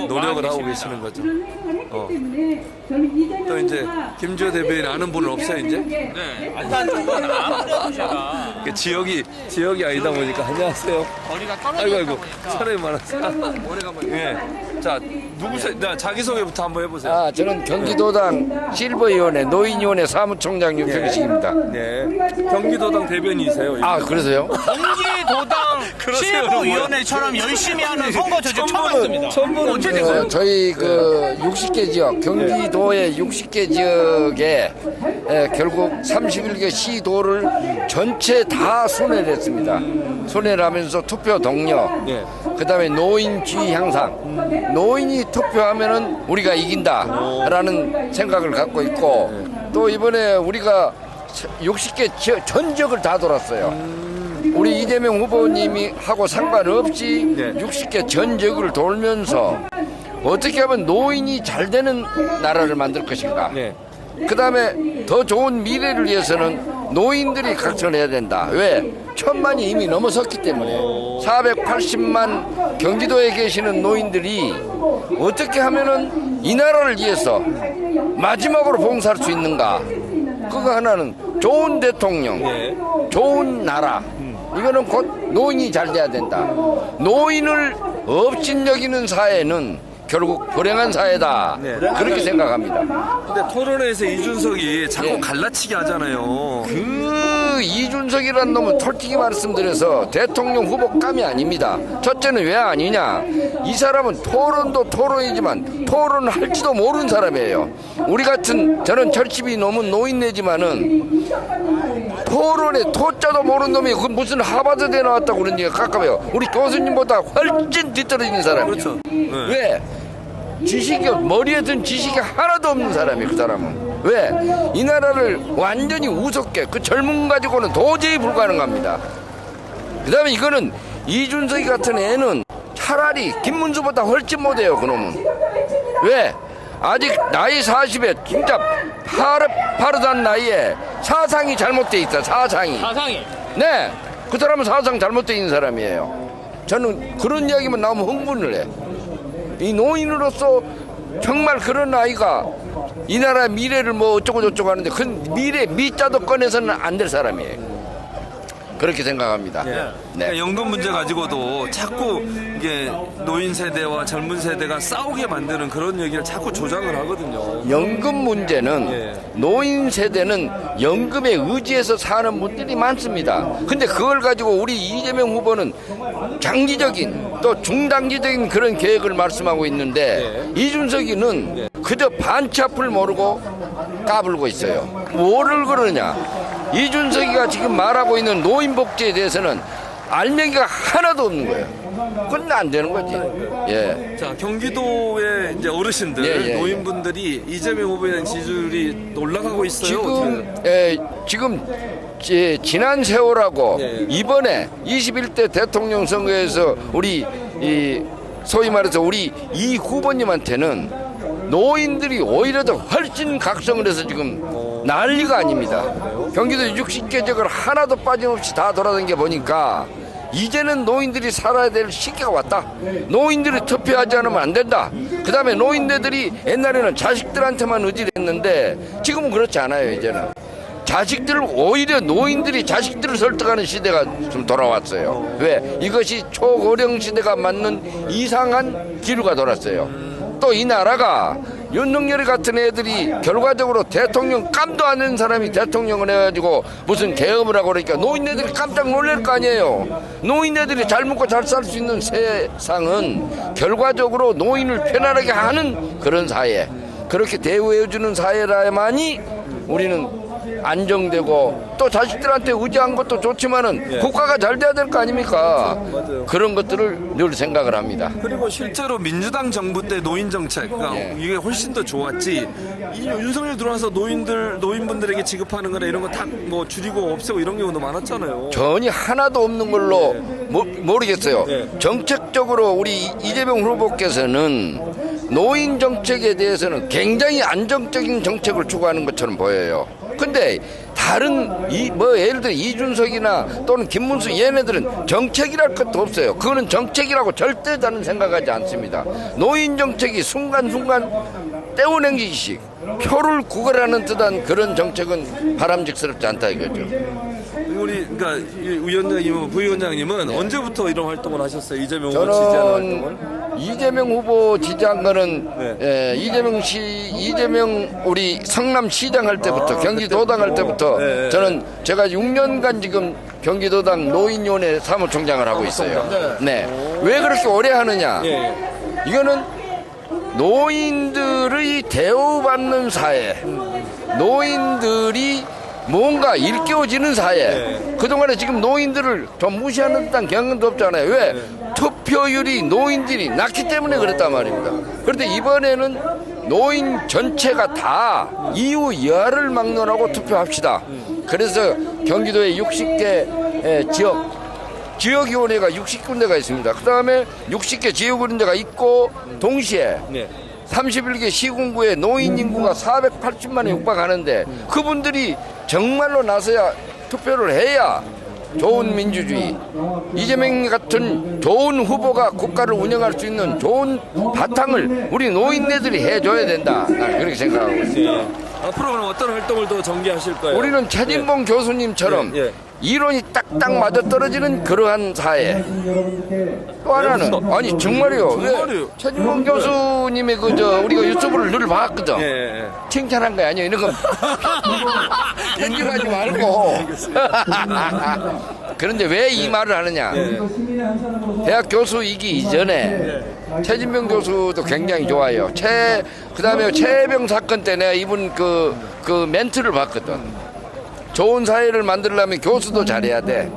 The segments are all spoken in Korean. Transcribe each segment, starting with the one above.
노력을 하고 계시는 거죠. 또 이제 김주호 대변인 아는 분은 없어요 이제? 네, 안산 쪽은 아무래도 제가 지역이 아니다 보니까 안녕하세요. 거리가 떨어져 아이고 있다 아이고 보니까 사람이 많았어요. 오래간만에. 예. 자 누구세요? 자기 소개부터 한번 해보세요. 저는 경기도당 실버위원회 노인위원회 사무총장 윤평식입니다. 네. 경기도당 대변인이세요. 그러세요? 경기도당 그러세요, 실무위원회처럼 열심히 하는 선거 조직 처음 봤습니다. 어떻게 된 거예요? 저희 그 60개 지역, 경기도의 60개 지역에 결국 31개 시도를 전체 다 순회를 했습니다. 순회를 하면서 투표 동료, 예. 그 다음에 노인 지위 향상, 노인이 투표하면은 우리가 이긴다라는 생각을 갖고 있고, 또 이번에 우리가 60개 전 지역을 다 돌았어요. 우리 이재명 후보님이 하고 상관없이 네. 60개 전 지역을 돌면서 어떻게 하면 노인이 잘 되는 나라를 만들 것인가. 네. 그 다음에 더 좋은 미래를 위해서는 노인들이 각성해야 된다. 왜? 1000만이 이미 넘어섰기 때문에 480만 경기도에 계시는 노인들이 어떻게 하면은 이 나라를 위해서 마지막으로 봉사할 수 있는가. 그거 하나는 좋은 대통령, 좋은 나라. 이거는 곧 노인이 잘 돼야 된다. 노인을 업신여기는 사회는 결국 불행한 사회다. 네. 그렇게 생각합니다. 근데 토론회에서 이준석이 자꾸 예. 갈라치기 하잖아요. 그 이준석이라는 놈은 솔직히 말씀드려서 대통령 후보감이 아닙니다. 첫째는 왜 아니냐? 이 사람은 토론도 토론이지만 토론을 할지도 모르는 사람이에요. 우리 같은 저는 70이 넘은 노인네지만은 토론에 토자도 모르는 놈이 그 무슨 하버드대 나왔다고 그런 얘기가 가까워요. 우리 교수님보다 훨씬 뒤떨어진 사람이에요. 그렇죠. 왜? 지식이 머리에 든 지식이 하나도 없는 사람이에요. 그 사람은. 왜? 이 나라를 완전히 우습게 그 젊은 가지고는 도저히 불가능합니다. 그 다음에 이거는 이준석이 같은 애는 차라리 김문수보다 훨씬 못해요. 그놈은. 왜? 아직 나이 40에 진짜 파릇한 나이에 사상이 잘못돼 있다. 사상이. 네. 그 사람은 사상 잘못돼 있는 사람이에요. 저는 그런 이야기만 나오면 흥분을 해. 이 노인으로서 정말 그런 아이가 이 나라 미래를 뭐 어쩌고 저쩌고 하는데 그 미래 미자도 꺼내서는 안 될 사람이에요. 그렇게 생각합니다. 네. 그러니까 연금 문제 가지고도 자꾸 이게 노인 세대와 젊은 세대가 싸우게 만드는 그런 얘기를 자꾸 조장을 하거든요. 연금 문제는 예. 노인 세대는 연금에 의지해서 사는 분들이 많습니다. 근데 그걸 가지고 우리 이재명 후보는 장기적인 또 중단기적인 그런 계획을 말씀하고 있는데 이준석이는 그저 반치 앞을 모르고 까불고 있어요. 뭐를 그러냐? 이준석이가 지금 말하고 있는 노인복지에 대해서는 알맹이가 하나도 없는 거예요. 그건 안 되는 거지. 예. 자, 경기도의 이제 어르신들, 노인분들이 이재명 후보에 대한 지지율이 올라가고 있어요. 지금 지난 세월하고 이번에 21대 대통령 선거에서 우리 소위 말해서 우리 이 후보님한테는 노인들이 오히려 더 훨씬 각성을 해서 지금 난리가 아닙니다. 경기도 60개 지역을 하나도 빠짐없이 다 돌아다녀 보니까 이제는 노인들이 살아야 될 시기가 왔다. 노인들이 투표하지 않으면 안 된다. 그 다음에 노인네들이 옛날에는 자식들한테만 의지를 했는데 지금은 그렇지 않아요. 이제는 자식들을 오히려 노인들이 자식들을 설득하는 시대가 좀 돌아왔어요. 왜? 이것이 초고령 시대가 맞는 이상한 기류가 돌았어요. 또 이 나라가 윤석열 같은 애들이 결과적으로 대통령 깜도 안 하는 사람이 대통령을 해가지고 무슨 계엄을 하고 그러니까 노인네들이 깜짝 놀랄 거 아니에요. 노인네들이 잘 먹고 잘 살 수 있는 세상은 결과적으로 노인을 편안하게 하는 그런 사회, 그렇게 대우해주는 사회라야만이 우리는 안정되고 또 자식들한테 의지한 것도 좋지만은 국가가 잘 돼야 될 거 아닙니까? 맞아요. 그런 것들을 늘 생각을 합니다. 그리고 실제로 민주당 정부 때 노인 정책, 그러니까 이게 훨씬 더 좋았지. 이 윤석열 들어와서 노인분들에게 지급하는 거나 이런 거 다 뭐 줄이고 없애고 이런 경우도 많았잖아요. 전혀 하나도 없는 걸로 모르겠어요. 정책적으로 우리 이재명 후보께서는 노인 정책에 대해서는 굉장히 안정적인 정책을 추구하는 것처럼 보여요. 근데 다른 뭐 예를 들어 이준석이나 또는 김문수 얘네들은 정책이랄 것도 없어요. 그거는 정책이라고 절대 저는 생각하지 않습니다. 노인 정책이 순간순간 떼어냉기식 표를 구걸하는 듯한 그런 정책은 바람직스럽지 않다 이거죠. 우리 그러니까 이 위원장님은 부위원장님은 언제부터 이런 활동을 하셨어요? 이재명 후보 지지하는 저는 활동을? 이재명 후보 지지한 거는 이재명 우리 성남시장 할 때부터 경기도당 할 때부터 저는 제가 6년간 지금 경기도당 노인위원회 사무총장을 하고 있어요. 네. 왜 그렇게 오래 하느냐? 이거는 노인들의 대우받는 사회, 노인들이 뭔가 일깨워지는 사회. 그동안에 지금 노인들을 좀 무시하는 듯한 경험도 없잖아요. 왜? 투표율이 노인들이 낮기 때문에 그랬단 말입니다. 그런데 이번에는 노인 전체가 다 이유 여하를 막론하고 투표합시다. 그래서 경기도에 60개 지역위원회가 60군데가 있습니다. 그 다음에 60개 지역위원회가 있고 동시에 31개 시군구의 노인 인구가 480만에 육박하는데 그분들이 정말로 나서야 투표를 해야 좋은 민주주의, 이재명 같은 좋은 후보가 국가를 운영할 수 있는 좋은 바탕을 우리 노인네들이 해줘야 된다. 나는 그렇게 생각하고 있습니다. 앞으로 그럼 어떤 활동을 더 전개하실 거예요? 우리는 최진봉 교수님처럼 이론이 딱딱 맞아떨어지는 그러한 사회. 또 하나는 아니 정말이요. 왜 최진봉 교수님의 우리가 유튜브를 늘 봤거든. 칭찬한 거 아니에요. 이런 거 편집하지 말고. 그런데 왜 이 말을 하느냐? 대학 교수이기 이전에 최진봉 교수도 굉장히 좋아요. 그다음에 최혜병 사건 때 내가 이분 그 멘트를 봤거든. 좋은 사회를 만들려면 교수도 잘해야 돼.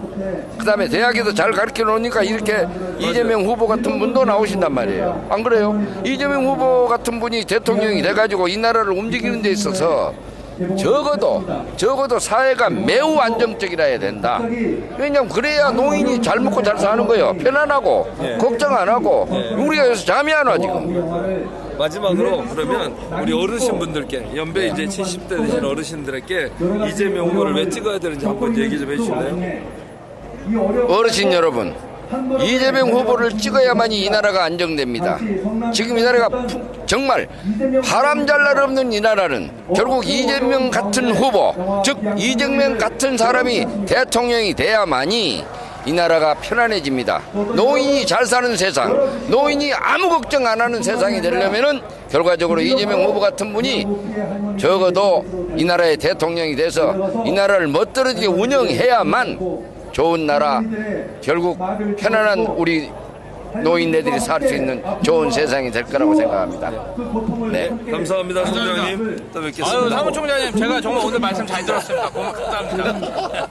그 다음에 대학에서 잘 가르쳐 놓으니까 이렇게 이재명 후보 같은 분도 나오신단 말이에요. 안 그래요? 이재명 후보 같은 분이 대통령이 돼가지고 이 나라를 움직이는 데 있어서 적어도 사회가 매우 안정적이라 해야 된다. 왜냐면 그래야 노인이 잘 먹고 잘 사는 거예요. 편안하고 걱정 안 하고 우리가 여기서 잠이 안 와 지금. 마지막으로 그러면 우리 어르신분들께 연배 이제 70대 되신 어르신들에게 이재명 후보를 왜 찍어야 되는지 한번 얘기 좀 해주실래요? 어르신 여러분, 이재명 후보를 찍어야만이 이 나라가 안정됩니다. 지금 이 나라가 정말 바람잘 날 없는 이 나라는 결국 이재명 같은 후보, 즉 이재명 같은 사람이 대통령이 돼야만이 이 나라가 편안해집니다. 노인이 잘 사는 세상, 노인이 아무 걱정 안 하는 세상이 되려면은 결과적으로 이재명 후보 같은 분이 적어도 이 나라의 대통령이 돼서 이 나라를 멋들어지게 운영해야만 좋은 나라, 결국 편안한 우리 노인네들이 살 수 있는 좋은 세상이 될 거라고 생각합니다. 네. 감사합니다, 총장님. 또 뵙겠습니다. 사무총장님, 제가 정말 오늘 말씀 잘 들었습니다. 감사합니다.